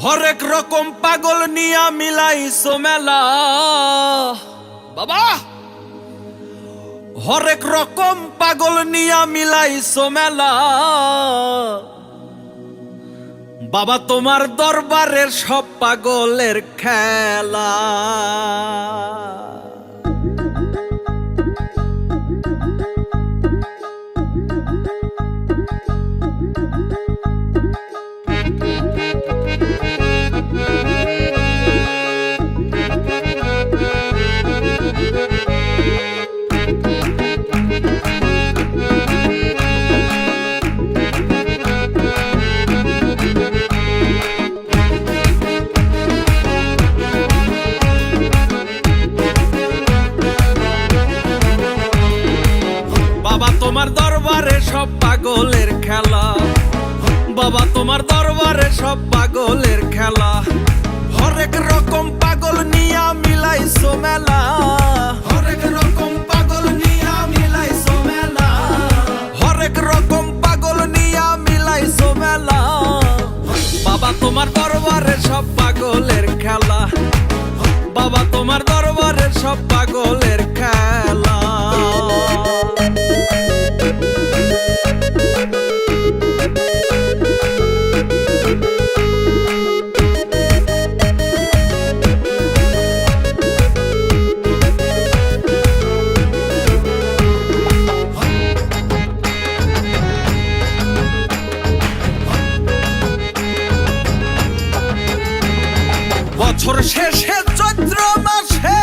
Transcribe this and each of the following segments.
হরেক রকম পাগল নিয়া মিলাইছো মেলা বাবা। হরেক রকম পাগল নিয়া মিলাইছো মেলা বাবা, তোমার দরবারের সব পাগলের খেলা। বাবা তোমার দরবারে সব পাগলের খেলা, বাবা তোমার দরবারে সব পাগলের খেলা। হরেক রকম পাগল নিয়া মিলাইছো মেলা, হরেক রকম পাগল নিয়া মিলাইছো মেলা, হরেক রকম পাগল নিয়া মিলাইছো মেলা। বাবা তোমার দরবারে সব পাগলের খেলা, বাবা তোমার দরবারে সব পাগলের খেলা। বছর শেষে চৈত্র মাসে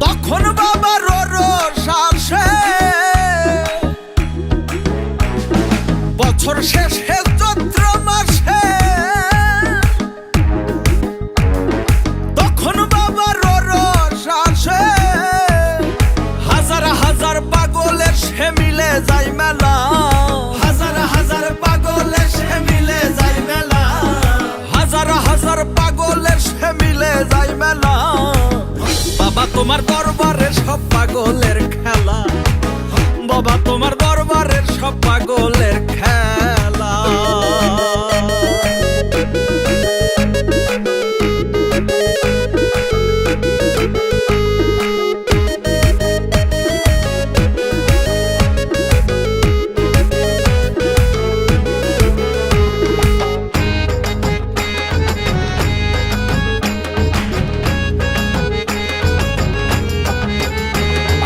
তখন বাবার রোষ আসে, বছর শেষে চৈত্র মাসে তখন বাবার রোষ আসে। হাজার হাজার পাগলের সে মিলে যায় মেলা, হাজার হাজার পাগলের সে মিলে যায় মেলা, হাজার হাজার পাগলের সে মিলে যায় মেলা। বাবা তোমার দরবারের সব পাগলের খেলা, বাবা তোমার দরবারের সব পাগলের খেলা।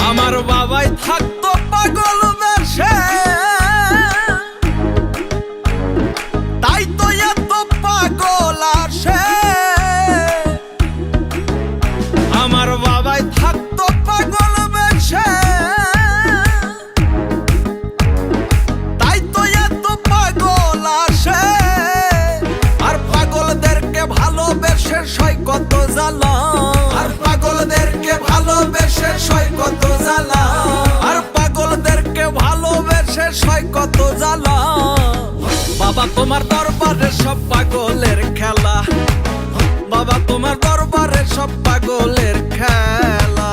আমার বাবাই থাকতো পাগল বেশে, তাই তো এত পাগল আসে। আমার বাবাই থাকতো পাগল বেশে, তাই তো এত পাগল আসে। আর পাগলদেরকে ভালোবেসে সয় কত জ্বালা, আর পাগলদেরকে ভালোবেসে সয় কত জ্বালা, আর পাগলদেরকে ভালোবেসে সয় কত জ্বালা। বাবা তোমার দরবারে সব পাগলের খেলা, বাবা তোমার দরবারে সব পাগলের খেলা।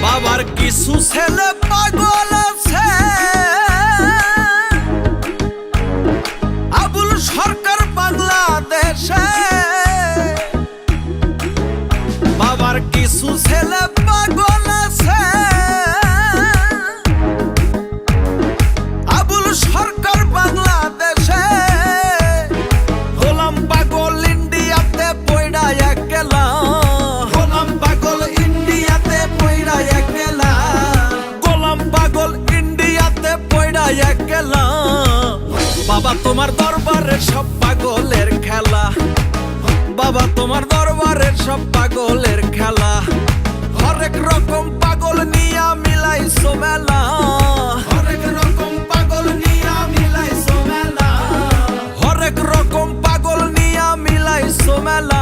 বাবার কিছু ছেলে পাগল আছে, আবুল সরকার বাংলাদেশে। বাবার কিছু ছেলে পাগল আছে, আবুল সরকার বাংলাদেশে। গোলাম পাগল ইন্ডিয়াতে পয়ডা একলা, গোলাম পাগল ইন্ডিয়াতে পয়ডা একলা, গোলাম পাগল ইন্ডিয়াতে পয়ডা একলা। বাবা তোমার দরবারের সব পাগলের খেলা, বাবা তোমার দরবারের সব পাগলের খেলা। হরেক রকম পাগল নিয়া মিলাইছো মেলা, হরেক রকম পাগল নিয়া মিলাইছো মেলা, হরেক রকম পাগল নিয়া মিলাইছো মেলা।